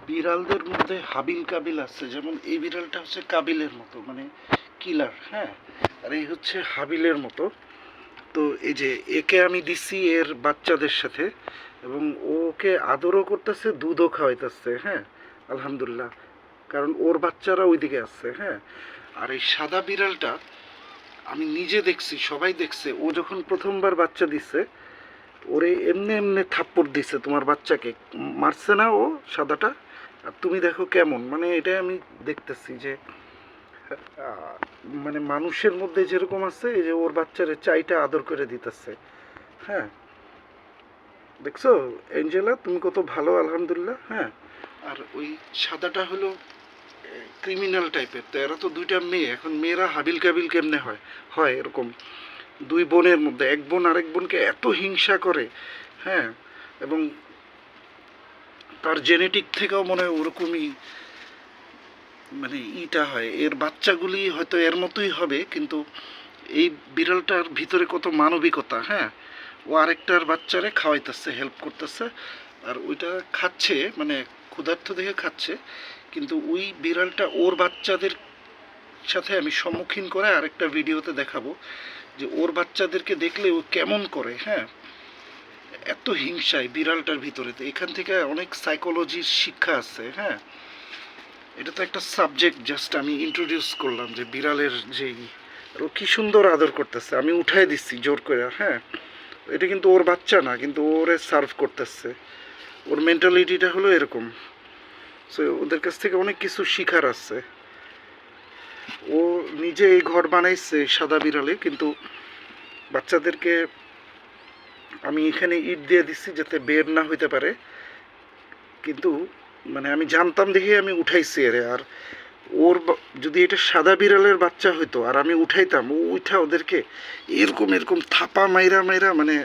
বিড়ালদের মধ্যে হাবিল কাবিল আছে, যেমন এই বিড়ালটা হচ্ছে কাবিলের মতো, মানে কিলার, হ্যাঁ। আর এই হচ্ছে হাবিলের মতো। তো এই যে একে আমি দিছি এর বাচ্চাদের সাথে, এবং ওকে আদরও করতেছে, দুধও খাওয়াইতেছে, হ্যাঁ। আলহামদুলিল্লাহ, কারণ ওর বাচ্চারা ওইদিকে আছে, হ্যাঁ। আর এই সাদা বিড়ালটা আমি নিজে দেখছি, সবাই দেখছে, ও যখন প্রথমবার বাচ্চা দিছে ওরে এমনি এমনি থাপ্পড় দিছে তোমার বাচ্চাকে, মারছে না ও সাদাটা। আর তুমি দেখো কেমন, মানে এটাই আমি দেখতেছি যে মানে মানুষের মধ্যে যেরকম আছে, এই যে ওর বাচ্চারে চাইটা আদর করে দিতেছে, হ্যাঁ। দেখছো এঞ্জেলা, তুমি কত ভালো, আলহামদুলিল্লাহ, হ্যাঁ। আর ওই সাদাটা হলো ক্রিমিনাল টাইপের। তো এরা তো দুইটা মেয়ে, এখন মেয়েরা হাবিল কাবিল কেমনে হয়, হয় এরকম। দুই বোনের মধ্যে এক বোন আরেক বোনকে এত হিংসা করে, হ্যাঁ। এবং তার জেনেটিক থেকেও মনে হয় ওরকমই, মানে ইটা হয়, এর বাচ্চাগুলি হয়তো এর মতোই হবে, কিন্তু এই বিড়ালটার ভিতরে কত মানবিকতা, হ্যাঁ। ও আরেকটার বাচ্চারে খাওয়াইতেছে, হেল্প করতেছে, আর ওইটা খাচ্ছে, মানে ক্ষুধার্ত দেখে খাচ্ছে। কিন্তু ওই বিড়ালটা ওর বাচ্চাদের সাথে আমি সম্মুখীন করে আরেকটা ভিডিওতে দেখাবো, যে ওর বাচ্চাদেরকে দেখলে ও কেমন করে, হ্যাঁ। এত হিংসায় বিড়ালটার ভিতরে, তো এখান থেকে অনেক সাইকোলজির শিক্ষা আছে, হ্যাঁ। এটা তো একটা সাবজেক্ট, জাস্ট আমি ইন্ট্রোডিউস করলাম যে বিড়ালের যেই, ও কি সুন্দর আদর করতেছে, আমি উঠাই দিচ্ছি জোর করে, হ্যাঁ। এটা কিন্তু ওর বাচ্চা না, কিন্তু ওরে সার্ভ করতেছে। ওর মেন্টালিটিটা হলো এরকম। সো ওদের কাছ থেকে অনেক কিছু শিখার আছে। ও নিজে এই ঘর বানাইছে সাদা বিড়ালে, কিন্তু বাচ্চাদেরকে আমি এখানে ইট দিয়ে দিচ্ছি যাতে বের না হইতে পারে, কিন্তু মানে আমি জানতাম দেখে আমি উঠাইছি এরে। আর ওর যদি এটা সাদা বিড়ালের বাচ্চা হইতো আর আমি উঠাইতাম, ও উঠা ওদেরকে এরকম এরকম থাপা মাইরা মাইরা মানে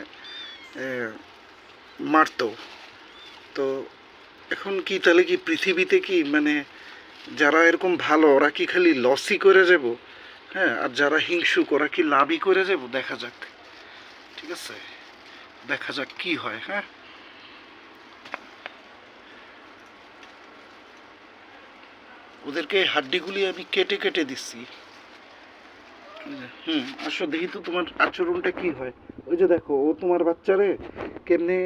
মারতো। তো এখন কি তাহলে কি পৃথিবীতে কি মানে যারা এরকম ভালো ওরা কি খালি লসই করে যাব, হ্যাঁ। আর যারা হিংসুক ওরা কি লাভই করে যাব, দেখা যাক, ঠিক আছে, দেখা যাক কি হয়, হ্যাঁ। ওদেরকে হাড্ডিগুলি আমি কেটে কেটে দিচ্ছি। আসো দেখি তো তোমার আচরণটা কি হয়। ওই যে দেখো ও তোমার বাচ্চারে কেমনে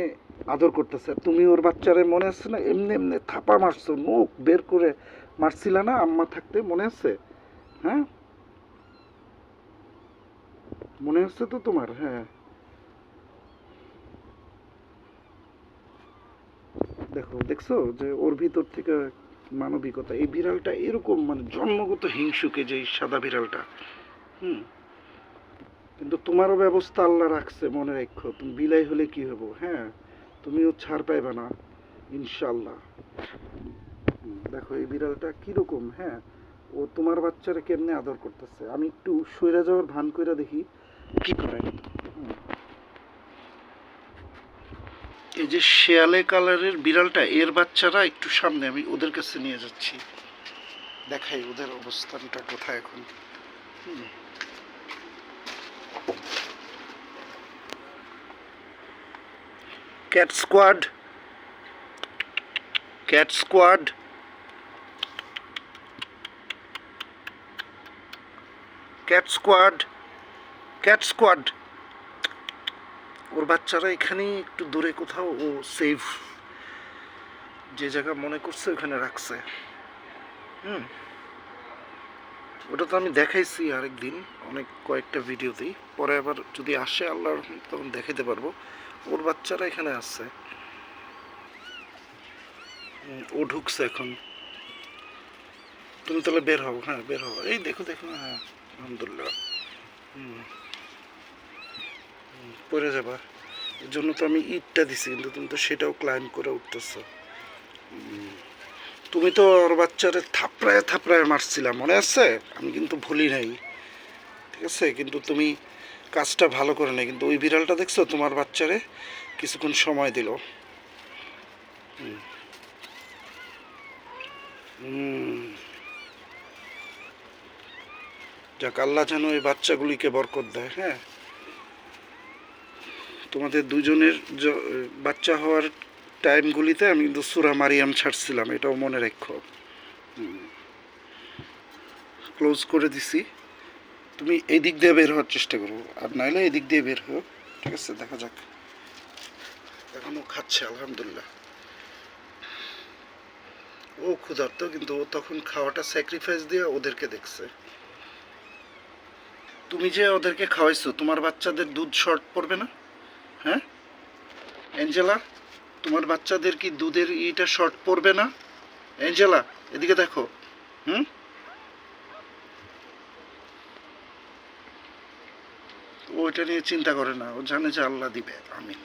আদর করতেছে, তুমি ওর বাচ্চারে মনে আছে না এমনি এমনি থাপা মারছো, মুখ বের করে মারছিলা না আম্মা থাকতে, মনে আছে, হ্যাঁ। মনে আছে তো তোমার, হ্যাঁ। দেখো দেখছো যে ওর ভিতর থেকে মানবিকতা, এই বিড়ালটা এরকম মানে জন্মগত হিংসুকে, যে সাদা বিড়ালটা, হুম। কিন্তু তোমারও ব্যবস্থা আল্লাহ রাখছে, মনে রাখো, তুমি বিলাই হলে কি হবো, হ্যাঁ। তুমিও ছাড় পাইবে না, ইনশাল্লাহ। দেখো এই বিড়ালটা কিরকম, হ্যাঁ। ও তোমার বাচ্চারা কেমনে আদর করতেছে, আমি একটু সইরা যাওয়ার ভান কইরা দেখি কি করে। এই যে শেয়ালে কালারের বিড়ালটা, এর বাচ্চারা একটু সামনে, আমি ওদের কাছে নিয়ে যাচ্ছি, দেখাই ওদের অবস্থানটা কোথায় এখন। Cat squad, cat squad, cat squad, cat squad. ওর বাচ্চারা এখানেই একটু দূরে কোথাও, ও সেফ যে জায়গা মনে করছে ওখানে রাখছে, হুম। ওটা তো আমি দেখাইছি আরেকদিন, অনেক কয়েকটা ভিডিওতেই, পরে আবার যদি আসে আল্লাহর তখন দেখাতে পারবো। ওর বাচ্চারা এখানে আছে, ও ঢুকছে এখন। তুমি তাহলে বের হও, হ্যাঁ বের হও, এই দেখো দেখো, হ্যাঁ আলহামদুলিল্লাহ। হুম, পড়ে যাবা, এর জন্য তো আমি ইটটা দিছি, কিন্তু তুমি তো সেটাও ক্লাইম করে উঠতেছো। তুমি তো ওর বাচ্চারে থাপড়ায় থাপড়ায় মারছিলা, মনে আছে, আমি কিন্তু ভুলি নাই, ঠিক আছে। কিন্তু তুমি কাজটা ভালো করে নাই, কিন্তু ওই বিড়ালটা দেখছো তোমার বাচ্চারে কিছুক্ষণ সময় দিল। যাক, আল্লাহ যেন এই বাচ্চাগুলিকে বরকত দেয়, হ্যাঁ। তোমাদের দুজনের বাচ্চা হওয়ার টাইমগুলিতে আমি কিন্তু সূরা মারিয়াম ছাড়ছিলাম, এটাও মনে রাখো। ক্লোজ করে দিছি। তুমি এই দিক দিয়ে বের হওয়ার চেষ্টা করো, আর নাইলে এই দিক দিয়ে বের হো। ঠিক আছে, দেখা যাক। এখনও খাচ্ছে আলহামদুলিল্লাহ। ও ক্ষুধার্ত, কিন্তু ও তখন খাওয়াটা স্যাক্রিফাইস দিয়ে ওদেরকে দেখছে। তুমি যে ওদেরকে খাওয়াইছো, তোমার বাচ্চাদের দুধ শর্ট পড়বে না? হ্যাঁ অ্যাঞ্জেলা, তোমার বাচ্চাদের কি দুধের ইটা শর্ট পড়বে না? অ্যাঞ্জেলা, এদিকে দেখো। হুম, ও এটা নিয়ে চিন্তা করে না, ও জানে যে আল্লাহ দিবে। আমিন।